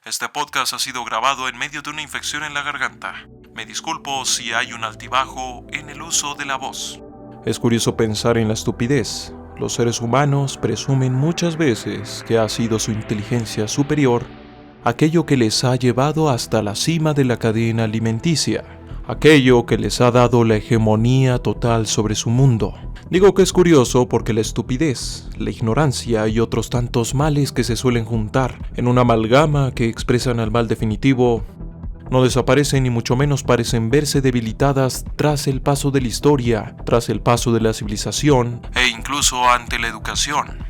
Este podcast ha sido grabado en medio de una infección en la garganta. Me disculpo si hay un altibajo en el uso de la voz. Es curioso pensar en la estupidez. Los seres humanos presumen muchas veces que ha sido su inteligencia superior aquello que les ha llevado hasta la cima de la cadena alimenticia, aquello que les ha dado la hegemonía total sobre su mundo. Digo que es curioso porque la estupidez, la ignorancia y otros tantos males que se suelen juntar en una amalgama que expresan al mal definitivo no desaparecen ni mucho menos parecen verse debilitadas tras el paso de la historia, tras el paso de la civilización e incluso ante la educación.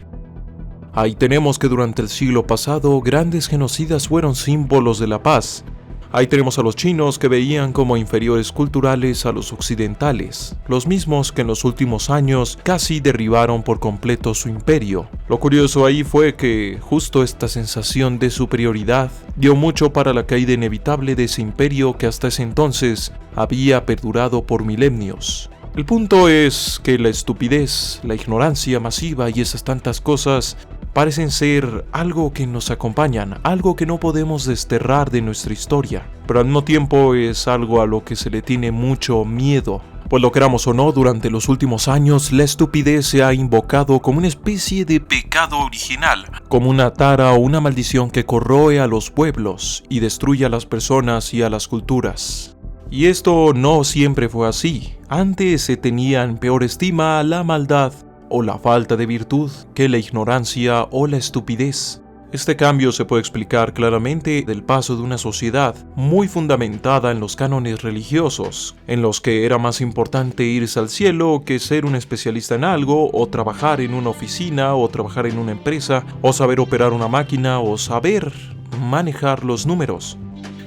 Ahí tenemos que durante el siglo pasado grandes genocidas fueron símbolos de la paz. Ahí tenemos a los chinos que veían como inferiores culturales a los occidentales, los mismos que en los últimos años casi derribaron por completo su imperio. Lo curioso ahí fue que justo esta sensación de superioridad dio mucho para la caída inevitable de ese imperio que hasta ese entonces había perdurado por milenios. El punto es que la estupidez, la ignorancia masiva y esas tantas cosas parecen ser algo que nos acompañan, algo que no podemos desterrar de nuestra historia, pero al mismo tiempo es algo a lo que se le tiene mucho miedo. Pues lo queramos o no, durante los últimos años la estupidez se ha invocado como una especie de pecado original, como una tara o una maldición que corroe a los pueblos y destruye a las personas y a las culturas. Y esto no siempre fue así. Antes se tenía en peor estima la maldad o la falta de virtud que la ignorancia o la estupidez. Este cambio se puede explicar claramente del paso de una sociedad muy fundamentada en los cánones religiosos, en los que era más importante irse al cielo que ser un especialista en algo, o trabajar en una oficina, o trabajar en una empresa, o saber operar una máquina, o saber manejar los números.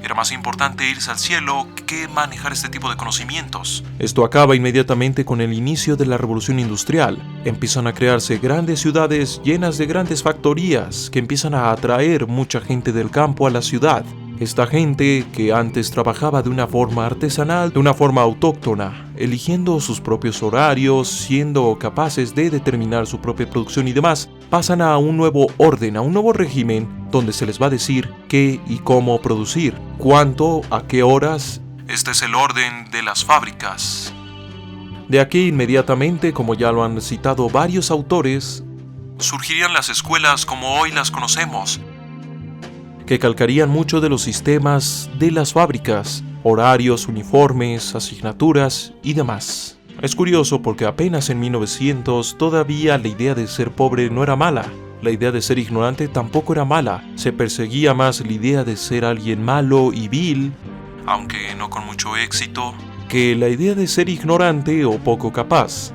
Era más importante irse al cielo que manejar este tipo de conocimientos. Esto acaba inmediatamente con el inicio de la revolución industrial. Empiezan a crearse grandes ciudades llenas de grandes factorías que empiezan a atraer mucha gente del campo a la ciudad. Esta gente que antes trabajaba de una forma artesanal, de una forma autóctona, eligiendo sus propios horarios, siendo capaces de determinar su propia producción y demás, pasan a un nuevo orden, a un nuevo régimen, donde se les va a decir qué y cómo producir, cuánto, a qué horas. Este es el orden de las fábricas. De aquí inmediatamente, como ya lo han citado varios autores, surgirían las escuelas como hoy las conocemos, que calcarían mucho de los sistemas de las fábricas, horarios, uniformes, asignaturas y demás. Es curioso porque apenas en 1900 todavía la idea de ser pobre no era mala, la idea de ser ignorante tampoco era mala, se perseguía más la idea de ser alguien malo y vil, aunque no con mucho éxito, que la idea de ser ignorante o poco capaz.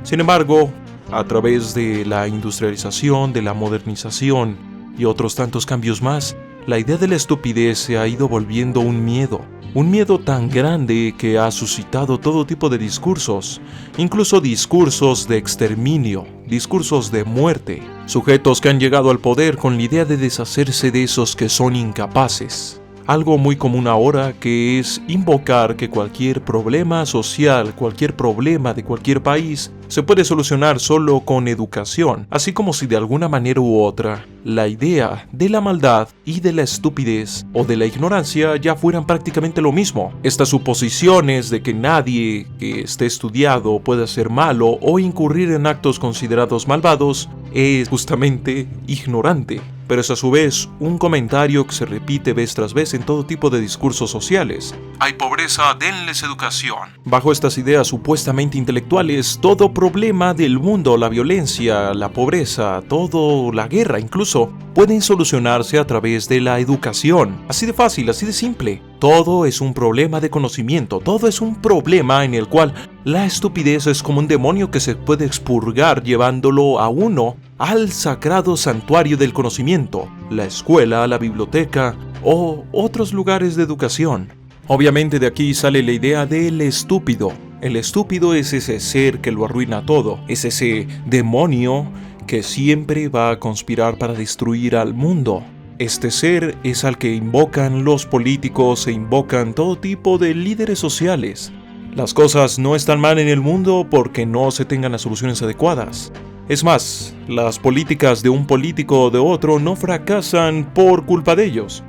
Sin embargo, a través de la industrialización, de la modernización y otros tantos cambios más, la idea de la estupidez se ha ido volviendo un miedo tan grande que ha suscitado todo tipo de discursos, incluso discursos de exterminio, discursos de muerte, sujetos que han llegado al poder con la idea de deshacerse de esos que son incapaces. Algo muy común ahora que es invocar que cualquier problema social, cualquier problema de cualquier país se puede solucionar solo con educación, así como si de alguna manera u otra la idea de la maldad y de la estupidez o de la ignorancia ya fueran prácticamente lo mismo. Estas suposiciones de que nadie que esté estudiado pueda ser malo o incurrir en actos considerados malvados es justamente ignorante. Pero es a su vez un comentario que se repite vez tras vez en todo tipo de discursos sociales. Hay pobreza, denles educación. Bajo estas ideas supuestamente intelectuales, todo problema del mundo, la violencia, la pobreza, todo la guerra incluso, pueden solucionarse a través de la educación. Así de fácil, así de simple. Todo es un problema de conocimiento, todo es un problema en el cual la estupidez es como un demonio que se puede expurgar llevándolo a uno al sagrado santuario del conocimiento, la escuela, la biblioteca o otros lugares de educación. Obviamente de aquí sale la idea del estúpido. El estúpido es ese ser que lo arruina todo, es ese demonio que siempre va a conspirar para destruir al mundo. Este ser es al que invocan los políticos e invocan todo tipo de líderes sociales. Las cosas no están mal en el mundo porque no se tengan las soluciones adecuadas. Es más, las políticas de un político o de otro no fracasan por culpa de ellos.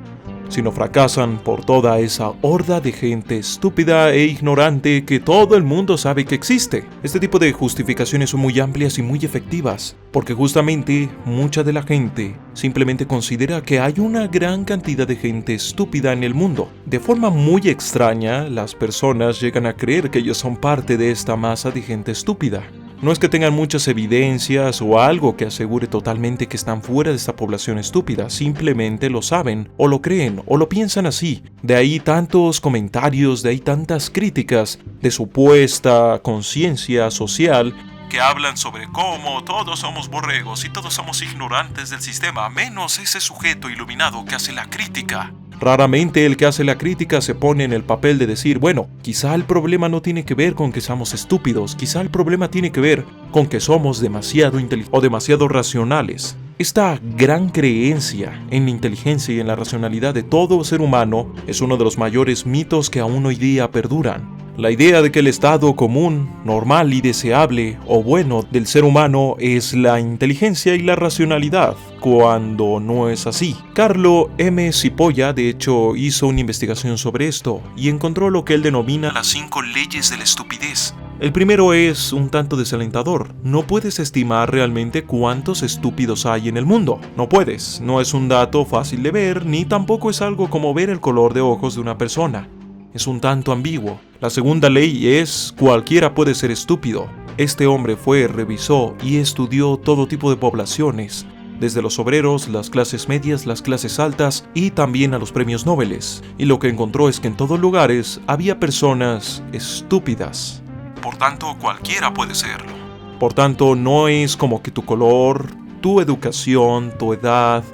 sino fracasan por toda esa horda de gente estúpida e ignorante que todo el mundo sabe que existe. Este tipo de justificaciones son muy amplias y muy efectivas, porque justamente mucha de la gente simplemente considera que hay una gran cantidad de gente estúpida en el mundo. De forma muy extraña, las personas llegan a creer que ellos son parte de esta masa de gente estúpida. No es que tengan muchas evidencias o algo que asegure totalmente que están fuera de esta población estúpida, simplemente lo saben, o lo creen, o lo piensan así. De ahí tantos comentarios, de ahí tantas críticas de supuesta conciencia social que hablan sobre cómo todos somos borregos y todos somos ignorantes del sistema, menos ese sujeto iluminado que hace la crítica. Raramente el que hace la crítica se pone en el papel de decir, bueno, quizá el problema no tiene que ver con que seamos estúpidos, quizá el problema tiene que ver con que somos demasiado inteligentes o demasiado racionales. Esta gran creencia en la inteligencia y en la racionalidad de todo ser humano es uno de los mayores mitos que aún hoy día perduran. La idea de que el estado común, normal y deseable o bueno del ser humano es la inteligencia y la racionalidad, cuando no es así. Carlo M. Cipolla, de hecho, hizo una investigación sobre esto y encontró lo que él denomina las 5 leyes de la estupidez. El primero es un tanto desalentador. No puedes estimar realmente cuántos estúpidos hay en el mundo. No puedes. No es un dato fácil de ver, ni tampoco es algo como ver el color de ojos de una persona. Es un tanto ambiguo. La segunda ley es: cualquiera puede ser estúpido. Este hombre revisó y estudió todo tipo de poblaciones, desde los obreros, las clases medias, las clases altas y también a los premios Nobel. Y lo que encontró es que en todos lugares había personas estúpidas. Por tanto, cualquiera puede serlo. Por tanto, no es como que tu color, tu educación, tu edad,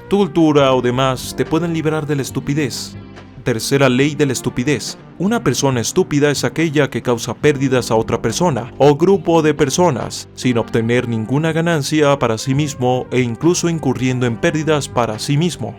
tu cultura o demás te pueden librar de la estupidez. Tercera ley de la estupidez. Una persona estúpida es aquella que causa pérdidas a otra persona o grupo de personas sin obtener ninguna ganancia para sí mismo e incluso incurriendo en pérdidas para sí mismo.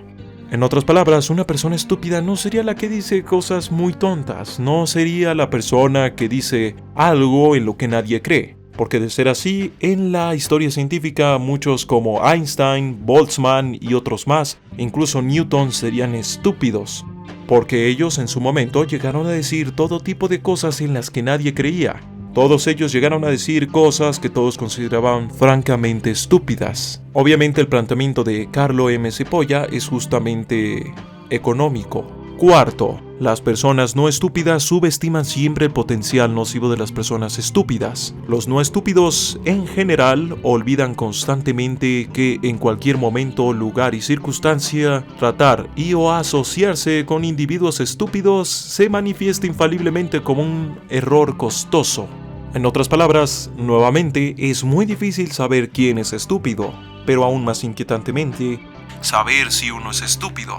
En otras palabras, una persona estúpida no sería la que dice cosas muy tontas, no sería la persona que dice algo en lo que nadie cree. Porque de ser así, en la historia científica muchos como Einstein, Boltzmann y otros más, incluso Newton, serían estúpidos. Porque ellos en su momento llegaron a decir todo tipo de cosas en las que nadie creía. Todos ellos llegaron a decir cosas que todos consideraban francamente estúpidas. Obviamente el planteamiento de Carlo M. Cipolla es justamente económico. Cuarto, las personas no estúpidas subestiman siempre el potencial nocivo de las personas estúpidas. Los no estúpidos, en general, olvidan constantemente que en cualquier momento, lugar y circunstancia, tratar y o asociarse con individuos estúpidos se manifiesta infaliblemente como un error costoso. En otras palabras, nuevamente, es muy difícil saber quién es estúpido, pero aún más inquietantemente, saber si uno es estúpido.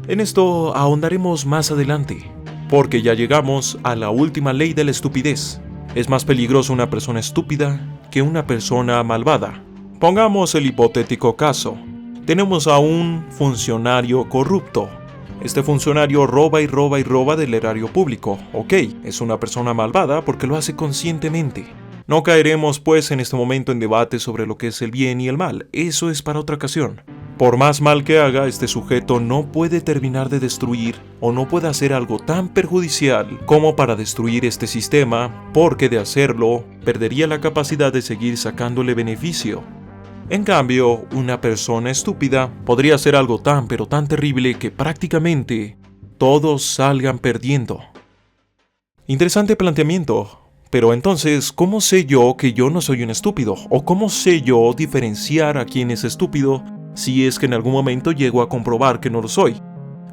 En esto ahondaremos más adelante, porque ya llegamos a la última ley de la estupidez. Es más peligroso una persona estúpida que una persona malvada. Pongamos el hipotético caso. Tenemos a un funcionario corrupto. Este funcionario roba y roba y roba del erario público. Ok, es una persona malvada porque lo hace conscientemente. No caeremos pues en este momento en debate sobre lo que es el bien y el mal. Eso es para otra ocasión. Por más mal que haga, este sujeto no puede terminar de destruir o no puede hacer algo tan perjudicial como para destruir este sistema, porque de hacerlo, perdería la capacidad de seguir sacándole beneficio. En cambio, una persona estúpida podría hacer algo tan pero tan terrible que prácticamente todos salgan perdiendo. Interesante planteamiento. Pero entonces, ¿cómo sé yo que yo no soy un estúpido? ¿O cómo sé yo diferenciar a quién es estúpido si es que en algún momento llego a comprobar que no lo soy?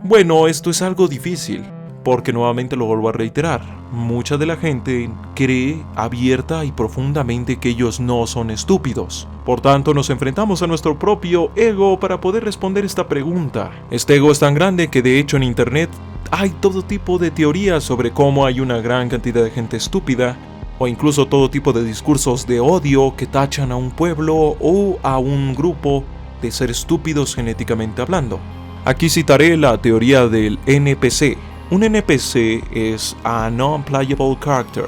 Bueno, esto es algo difícil, porque nuevamente lo vuelvo a reiterar. Mucha de la gente cree abierta y profundamente que ellos no son estúpidos. Por tanto, nos enfrentamos a nuestro propio ego para poder responder esta pregunta. Este ego es tan grande que de hecho en internet hay todo tipo de teorías sobre cómo hay una gran cantidad de gente estúpida, o incluso todo tipo de discursos de odio que tachan a un pueblo o a un grupo de ser estúpidos genéticamente hablando. Aquí citaré la teoría del NPC. Un NPC es a Non-Playable Character,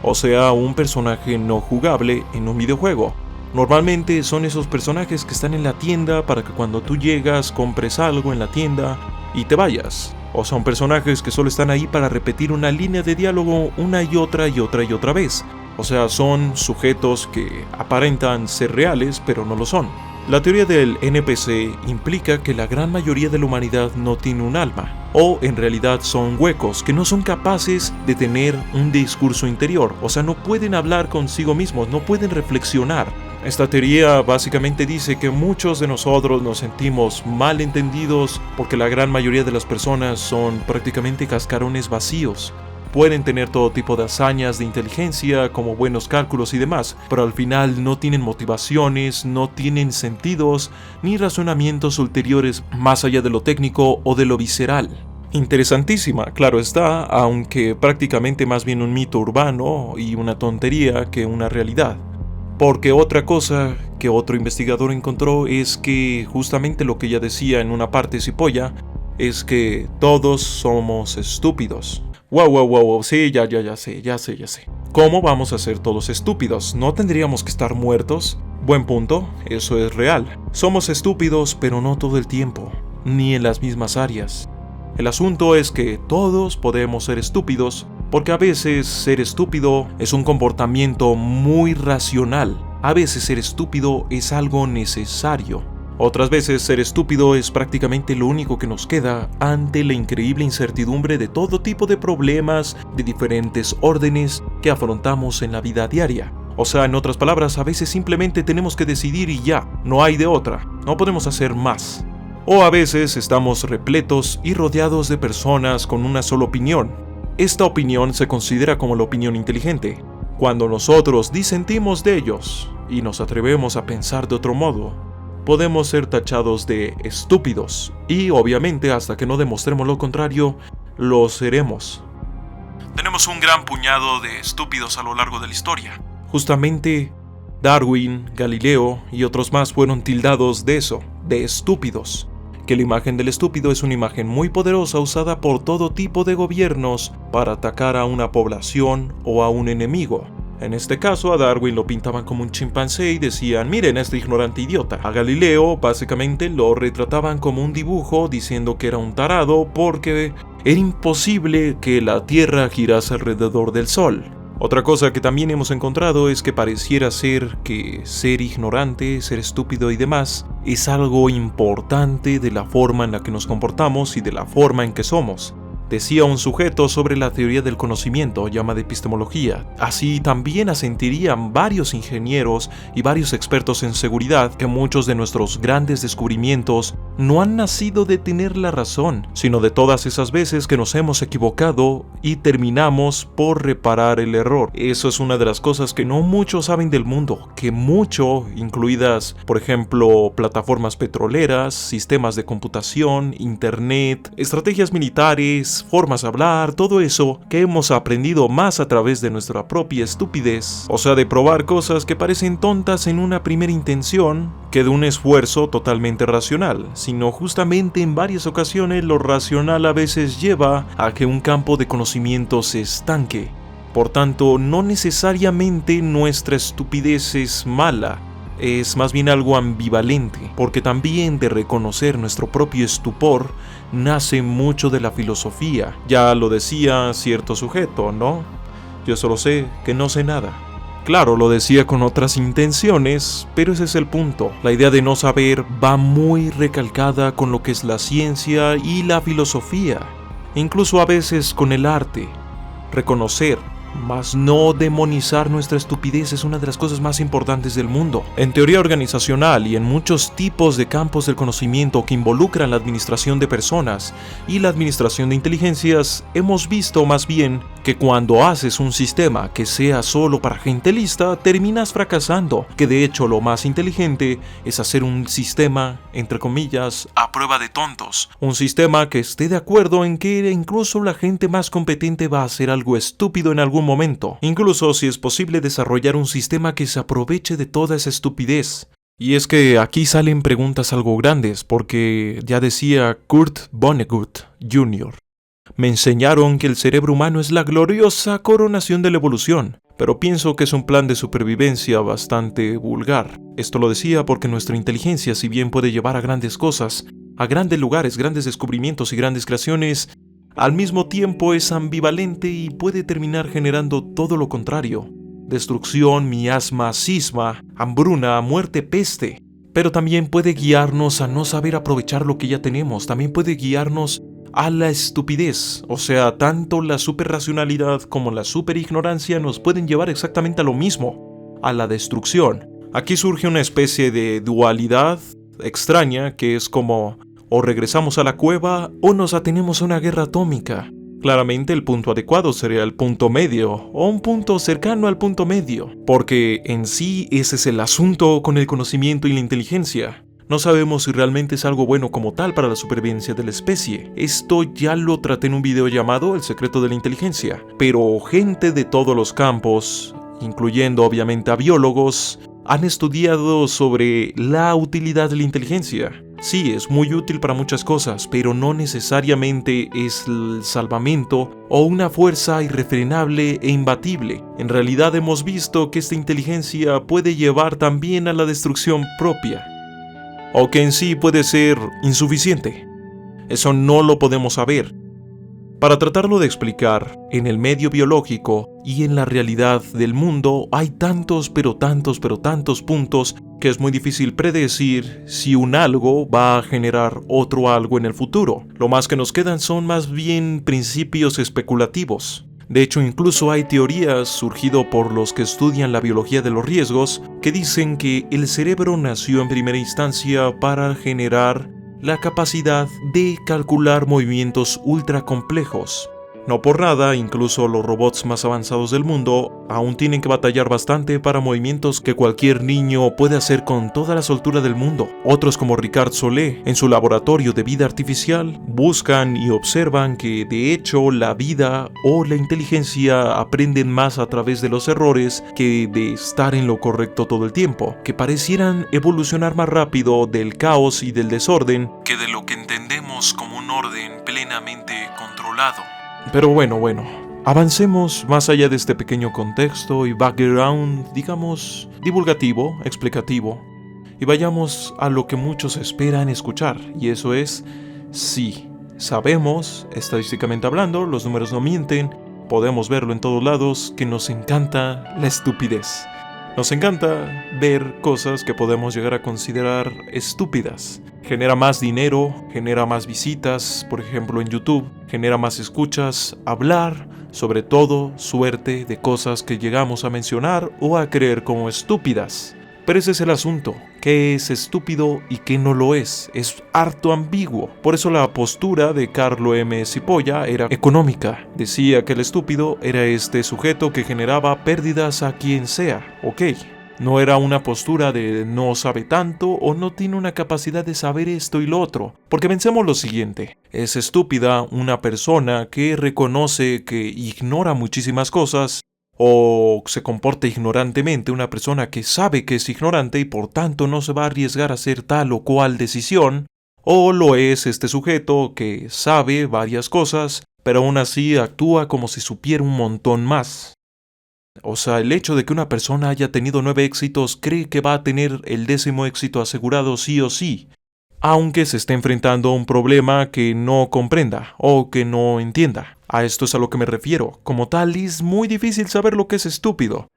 o sea, un personaje no jugable en un videojuego. Normalmente son esos personajes que están en la tienda para que cuando tú llegas compres algo en la tienda y te vayas. O son personajes que solo están ahí para repetir una línea de diálogo una y otra y otra y otra vez. O sea, son sujetos que aparentan ser reales, pero no lo son. La teoría del NPC implica que la gran mayoría de la humanidad no tiene un alma, o en realidad son huecos que no son capaces de tener un discurso interior, o sea, no pueden hablar consigo mismos, no pueden reflexionar. Esta teoría básicamente dice que muchos de nosotros nos sentimos mal entendidos porque la gran mayoría de las personas son prácticamente cascarones vacíos. Pueden tener todo tipo de hazañas de inteligencia, como buenos cálculos y demás, pero al final no tienen motivaciones, no tienen sentidos, ni razonamientos ulteriores más allá de lo técnico o de lo visceral. Interesantísima, claro está, aunque prácticamente más bien un mito urbano y una tontería que una realidad. Porque otra cosa que otro investigador encontró es que justamente lo que ella decía en una parte Cipolla es que todos somos estúpidos. Wow, sí, ya sé. ¿Cómo vamos a ser todos estúpidos? ¿No tendríamos que estar muertos? Buen punto, eso es real. Somos estúpidos, pero no todo el tiempo, ni en las mismas áreas. El asunto es que todos podemos ser estúpidos, porque a veces ser estúpido es un comportamiento muy racional. A veces ser estúpido es algo necesario. Otras veces ser estúpido es prácticamente lo único que nos queda ante la increíble incertidumbre de todo tipo de problemas de diferentes órdenes que afrontamos en la vida diaria. O sea, en otras palabras, a veces simplemente tenemos que decidir y ya, no hay de otra, no podemos hacer más. O a veces estamos repletos y rodeados de personas con una sola opinión. Esta opinión se considera como la opinión inteligente. Cuando nosotros disentimos de ellos y nos atrevemos a pensar de otro modo, podemos ser tachados de estúpidos y obviamente hasta que no demostremos lo contrario, lo seremos. Tenemos un gran puñado de estúpidos a lo largo de la historia. Justamente Darwin, Galileo y otros más fueron tildados de eso, de estúpidos. Que la imagen del estúpido es una imagen muy poderosa usada por todo tipo de gobiernos para atacar a una población o a un enemigo. En este caso, a Darwin lo pintaban como un chimpancé y decían, miren a este ignorante idiota. A Galileo, básicamente, lo retrataban como un dibujo diciendo que era un tarado porque era imposible que la Tierra girase alrededor del Sol. Otra cosa que también hemos encontrado es que pareciera ser que ser ignorante, ser estúpido y demás es algo importante de la forma en la que nos comportamos y de la forma en que somos. Decía un sujeto sobre la teoría del conocimiento, llamada epistemología. Así también asentirían varios ingenieros y varios expertos en seguridad que muchos de nuestros grandes descubrimientos no han nacido de tener la razón, sino de todas esas veces que nos hemos equivocado y terminamos por reparar el error. Eso es una de las cosas que no muchos saben del mundo, que mucho, incluidas, por ejemplo, plataformas petroleras, sistemas de computación, internet, estrategias militares, formas de hablar, todo eso que hemos aprendido más a través de nuestra propia estupidez, o sea, de probar cosas que parecen tontas en una primera intención, que de un esfuerzo totalmente racional, sino justamente en varias ocasiones lo racional a veces lleva a que un campo de conocimiento se estanque. Por tanto, no necesariamente nuestra estupidez es mala, es más bien algo ambivalente, porque también de reconocer nuestro propio estupor nace mucho de la filosofía. Ya lo decía cierto sujeto, ¿no? Yo solo sé que no sé nada. Claro, lo decía con otras intenciones, pero ese es el punto. La idea de no saber va muy recalcada con lo que es la ciencia y la filosofía, incluso a veces con el arte. Reconocer, mas no demonizar nuestra estupidez es una de las cosas más importantes del mundo. En teoría organizacional y en muchos tipos de campos del conocimiento que involucran la administración de personas y la administración de inteligencias, hemos visto más bien que cuando haces un sistema que sea solo para gente lista, terminas fracasando, que de hecho lo más inteligente es hacer un sistema, entre comillas, a prueba de tontos. Un sistema que esté de acuerdo en que incluso la gente más competente va a hacer algo estúpido en algún momento, incluso si es posible desarrollar un sistema que se aproveche de toda esa estupidez. Y es que aquí salen preguntas algo grandes, porque ya decía Kurt Vonnegut Jr., me enseñaron que el cerebro humano es la gloriosa coronación de la evolución, pero pienso que es un plan de supervivencia bastante vulgar. Esto lo decía porque nuestra inteligencia, si bien puede llevar a grandes cosas, a grandes lugares, grandes descubrimientos y grandes creaciones, al mismo tiempo es ambivalente y puede terminar generando todo lo contrario. Destrucción, miasma, cisma, hambruna, muerte, peste. Pero también puede guiarnos a no saber aprovechar lo que ya tenemos. También puede guiarnos a la estupidez. O sea, tanto la superracionalidad como la superignorancia nos pueden llevar exactamente a lo mismo, a la destrucción. Aquí surge una especie de dualidad extraña que es como o regresamos a la cueva o nos atenemos a una guerra atómica. Claramente el punto adecuado sería el punto medio, o un punto cercano al punto medio, porque en sí ese es el asunto con el conocimiento y la inteligencia. No sabemos si realmente es algo bueno como tal para la supervivencia de la especie. Esto ya lo traté en un video llamado El secreto de la inteligencia, pero gente de todos los campos, incluyendo obviamente a biólogos, han estudiado sobre la utilidad de la inteligencia. Sí, es muy útil para muchas cosas, pero no necesariamente es el salvamento o una fuerza irrefrenable e imbatible. En realidad hemos visto que esta inteligencia puede llevar también a la destrucción propia, o que en sí puede ser insuficiente. Eso no lo podemos saber. Para tratarlo de explicar, en el medio biológico y en la realidad del mundo hay tantos puntos que es muy difícil predecir si un algo va a generar otro algo en el futuro. Lo más que nos quedan son más bien principios especulativos. De hecho, incluso hay teorías surgido por los que estudian la biología de los riesgos que dicen que el cerebro nació en primera instancia para generar la capacidad de calcular movimientos ultra complejos. No por nada, incluso los robots más avanzados del mundo aún tienen que batallar bastante para movimientos que cualquier niño puede hacer con toda la soltura del mundo. Otros como Ricard Solé, en su laboratorio de vida artificial, buscan y observan que de hecho la vida o la inteligencia aprenden más a través de los errores que de estar en lo correcto todo el tiempo, que parecieran evolucionar más rápido del caos y del desorden que de lo que entendemos como un orden plenamente controlado. Pero bueno, avancemos más allá de este pequeño contexto y background, digamos, divulgativo, explicativo, y vayamos a lo que muchos esperan escuchar, y eso es, sí, sabemos, estadísticamente hablando, los números no mienten, podemos verlo en todos lados, que nos encanta la estupidez. Nos encanta ver cosas que podemos llegar a considerar estúpidas. Genera más dinero, genera más visitas, por ejemplo en YouTube, genera más escuchas, hablar, sobre todo, suerte de cosas que llegamos a mencionar o a creer como estúpidas. Pero ese es el asunto, qué es estúpido y qué no lo es harto ambiguo. Por eso la postura de Carlo M. Cipolla era económica. Decía que el estúpido era este sujeto que generaba pérdidas a quien sea, ok. No era una postura de no sabe tanto o no tiene una capacidad de saber esto y lo otro. Porque pensemos lo siguiente, es estúpida una persona que reconoce que ignora muchísimas cosas o se comporta ignorantemente, una persona que sabe que es ignorante y por tanto no se va a arriesgar a hacer tal o cual decisión, o lo es este sujeto que sabe varias cosas, pero aún así actúa como si supiera un montón más. O sea, el hecho de que una persona haya tenido 9 éxitos cree que va a tener el 10º éxito asegurado sí o sí, aunque se esté enfrentando a un problema que no comprenda o que no entienda. A esto es a lo que me refiero. Como tal, es muy difícil saber lo que es estúpido.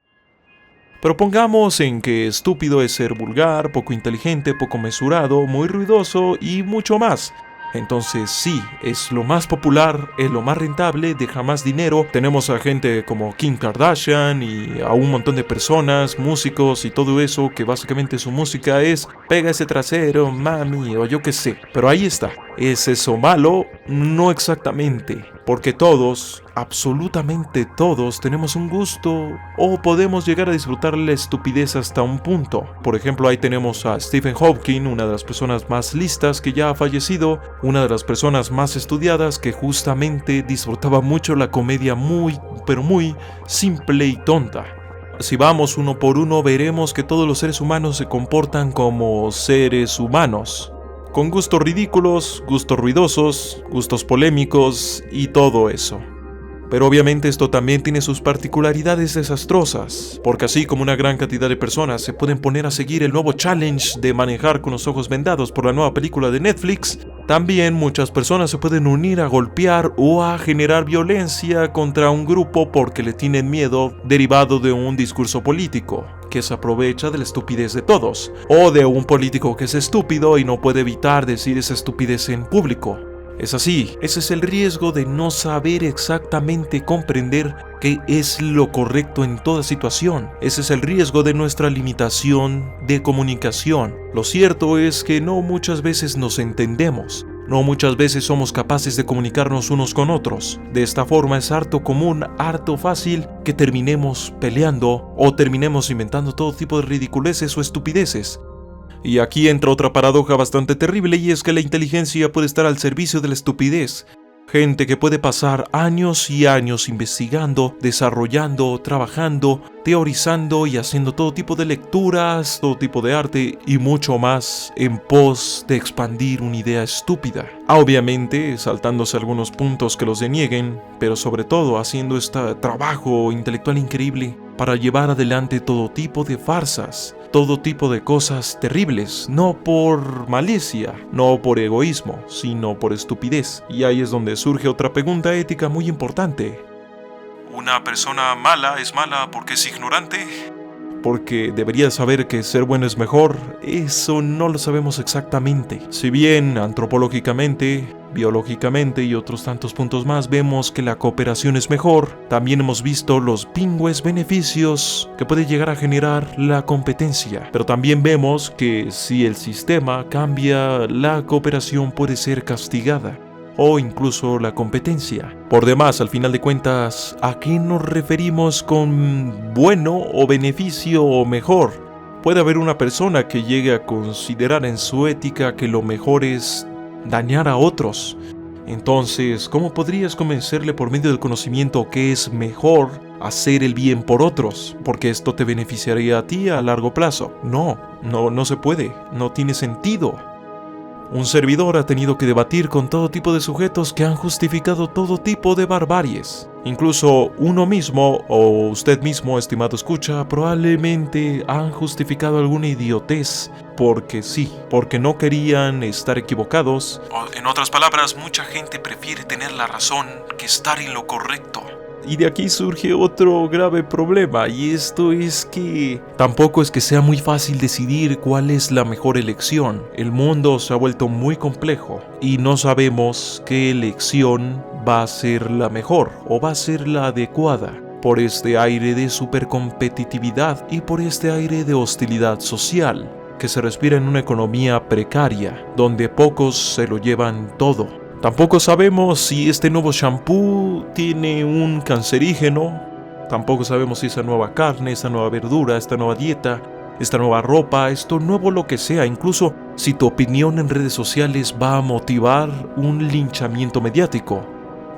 Pero pongamos en que estúpido es ser vulgar, poco inteligente, poco mesurado, muy ruidoso y mucho más. Entonces sí, es lo más popular, es lo más rentable, deja más dinero. Tenemos a gente como Kim Kardashian y a un montón de personas, músicos y todo eso, que básicamente su música es pega ese trasero, mami, o yo qué sé. Pero ahí está. ¿Es eso malo? No exactamente. Porque todos, absolutamente todos, tenemos un gusto o podemos llegar a disfrutar la estupidez hasta un punto. Por ejemplo, ahí tenemos a Stephen Hawking, una de las personas más listas que ya ha fallecido, una de las personas más estudiadas que justamente disfrutaba mucho la comedia muy, pero muy simple y tonta. Si vamos uno por uno, veremos que todos los seres humanos se comportan como seres humanos, con gustos ridículos, gustos ruidosos, gustos polémicos y todo eso. Pero obviamente esto también tiene sus particularidades desastrosas, porque así como una gran cantidad de personas se pueden poner a seguir el nuevo challenge de manejar con los ojos vendados por la nueva película de Netflix, También muchas personas se pueden unir a golpear o a generar violencia contra un grupo porque le tienen miedo derivado de un discurso político que se aprovecha de la estupidez de todos, o de un político que es estúpido y no puede evitar decir esa estupidez en público. Es así, ese es el riesgo de no saber exactamente comprender qué es lo correcto en toda situación. Ese es el riesgo de nuestra limitación de comunicación. Lo cierto es que no muchas veces nos entendemos. No muchas veces somos capaces de comunicarnos unos con otros. De esta forma es harto común, harto fácil que terminemos peleando o terminemos inventando todo tipo de ridiculeces o estupideces. Y aquí entra otra paradoja bastante terrible, y es que la inteligencia puede estar al servicio de la estupidez. Gente que puede pasar años y años investigando, desarrollando, trabajando, teorizando y haciendo todo tipo de lecturas, todo tipo de arte y mucho más en pos de expandir una idea estúpida. Obviamente saltándose algunos puntos que los denieguen, pero sobre todo haciendo este trabajo intelectual increíble para llevar adelante todo tipo de farsas, todo tipo de cosas terribles, no por malicia, no por egoísmo, sino por estupidez. Y ahí es donde surge otra pregunta ética muy importante. ¿Una persona mala es mala porque es ignorante? Porque debería saber que ser bueno es mejor. Eso no lo sabemos exactamente. Si bien antropológicamente, biológicamente y otros tantos puntos más vemos que la cooperación es mejor, también hemos visto los pingües beneficios que puede llegar a generar la competencia. Pero también vemos que si el sistema cambia, la cooperación puede ser castigada, o incluso la competencia. Por demás, al final de cuentas, ¿a qué nos referimos con bueno o beneficio o mejor? Puede haber una persona que llegue a considerar en su ética que lo mejor es dañar a otros. Entonces, ¿cómo podrías convencerle por medio del conocimiento que es mejor hacer el bien por otros? Porque esto te beneficiaría a ti a largo plazo. No se puede, no tiene sentido. Un servidor ha tenido que debatir con todo tipo de sujetos que han justificado todo tipo de barbaries. Incluso uno mismo o usted mismo, estimado escucha, probablemente han justificado alguna idiotez porque sí, porque no querían estar equivocados. En otras palabras, mucha gente prefiere tener la razón que estar en lo correcto. Y de aquí surge otro grave problema, y esto es que tampoco es que sea muy fácil decidir cuál es la mejor elección. El mundo se ha vuelto muy complejo y no sabemos qué elección va a ser la mejor o va a ser la adecuada por este aire de supercompetitividad y por este aire de hostilidad social que se respira en una economía precaria donde pocos se lo llevan todo. Tampoco sabemos si este nuevo shampoo tiene un cancerígeno. Tampoco sabemos si esa nueva carne, esa nueva verdura, esta nueva dieta, esta nueva ropa, esto nuevo lo que sea. Incluso si tu opinión en redes sociales va a motivar un linchamiento mediático.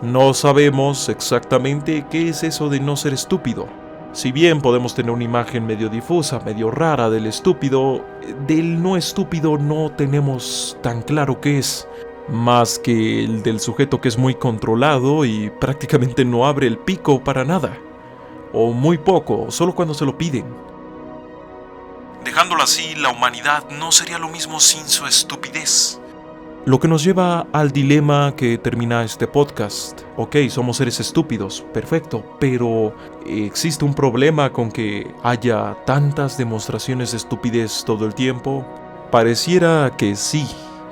No sabemos exactamente qué es eso de no ser estúpido. Si bien podemos tener una imagen medio difusa, medio rara del estúpido, del no estúpido no tenemos tan claro qué es. Más que el del sujeto que es muy controlado y prácticamente no abre el pico para nada. O muy poco, solo cuando se lo piden. Dejándolo así, la humanidad no sería lo mismo sin su estupidez. Lo que nos lleva al dilema que termina este podcast. Ok, somos seres estúpidos, perfecto, pero ¿existe un problema con que haya tantas demostraciones de estupidez todo el tiempo? Pareciera que sí.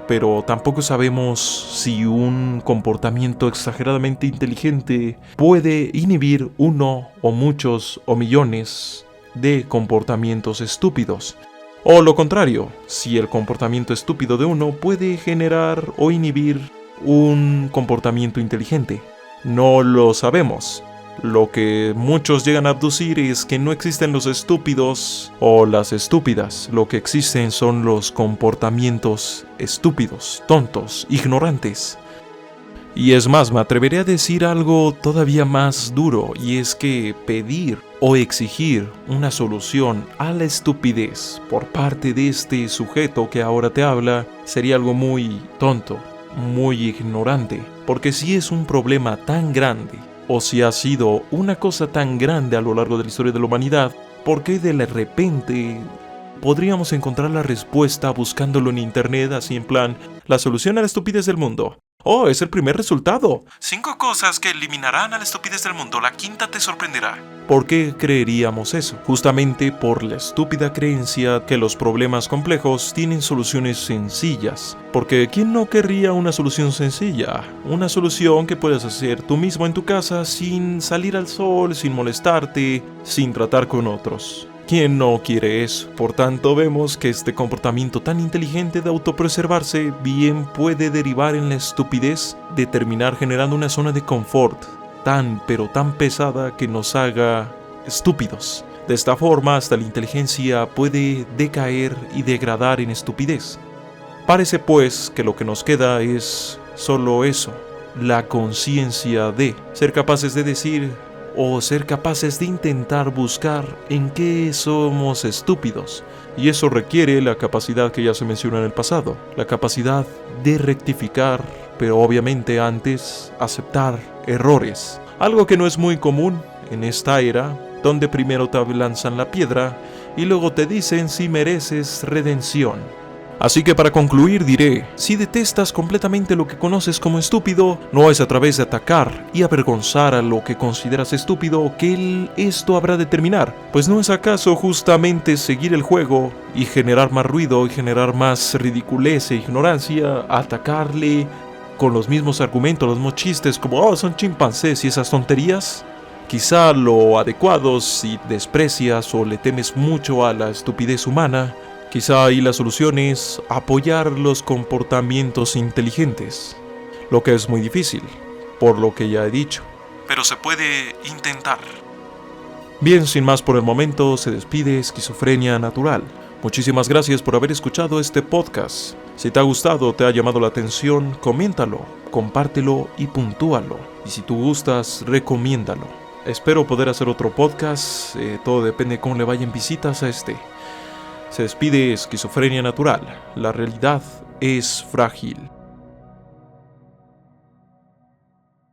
Pero tampoco sabemos si un comportamiento exageradamente inteligente puede inhibir uno o muchos o millones de comportamientos estúpidos. O lo contrario, si el comportamiento estúpido de uno puede generar o inhibir un comportamiento inteligente. No lo sabemos. Lo que muchos llegan a abducir es que no existen los estúpidos o las estúpidas. Lo que existen son los comportamientos estúpidos, tontos, ignorantes. Y es más, me atreveré a decir algo todavía más duro, y es que pedir o exigir una solución a la estupidez por parte de este sujeto que ahora te habla sería algo muy tonto, muy ignorante. Porque si es un problema tan grande, o si ha sido una cosa tan grande a lo largo de la historia de la humanidad, ¿por qué de repente podríamos encontrar la respuesta buscándolo en internet, así en plan, la solución a la estupidez del mundo. Oh, es el primer resultado. 5 cosas que eliminarán a la estupidez del mundo. La quinta te sorprenderá. ¿Por qué creeríamos eso? Justamente por la estúpida creencia que los problemas complejos tienen soluciones sencillas. Porque ¿quién no querría una solución sencilla? Una solución que puedas hacer tú mismo en tu casa sin salir al sol, sin molestarte, sin tratar con otros. ¿Quién no quiere eso? Por tanto, vemos que este comportamiento tan inteligente de autopreservarse bien puede derivar en la estupidez de terminar generando una zona de confort pero tan pesada que nos haga estúpidos. De esta forma, hasta la inteligencia puede decaer y degradar en estupidez. Parece pues que lo que nos queda es solo eso, la conciencia de ser capaces de decir o ser capaces de intentar buscar en qué somos estúpidos. Y eso requiere la capacidad que ya se mencionó en el pasado, la capacidad de rectificar, pero obviamente antes aceptar errores. Algo que no es muy común en esta era, donde primero te lanzan la piedra y luego te dicen si mereces redención. Así que para concluir diré, si detestas completamente lo que conoces como estúpido, no es a través de atacar y avergonzar a lo que consideras estúpido que esto habrá de terminar, pues no es acaso justamente seguir el juego y generar más ruido y generar más ridiculez e ignorancia, atacarle con los mismos argumentos, los mismos chistes como son chimpancés y esas tonterías. Quizá lo adecuado si desprecias o le temes mucho a la estupidez humana. Quizá ahí la solución es apoyar los comportamientos inteligentes, lo que es muy difícil, por lo que ya he dicho. Pero se puede intentar. Bien, sin más por el momento, se despide Esquizofrenia Natural. Muchísimas gracias por haber escuchado este podcast. Si te ha gustado o te ha llamado la atención, coméntalo, compártelo y puntúalo. Y si tú gustas, recomiéndalo. Espero poder hacer otro podcast, todo depende de cómo le vayan visitas a este. Se despide Esquizofrenia Natural. La realidad es frágil.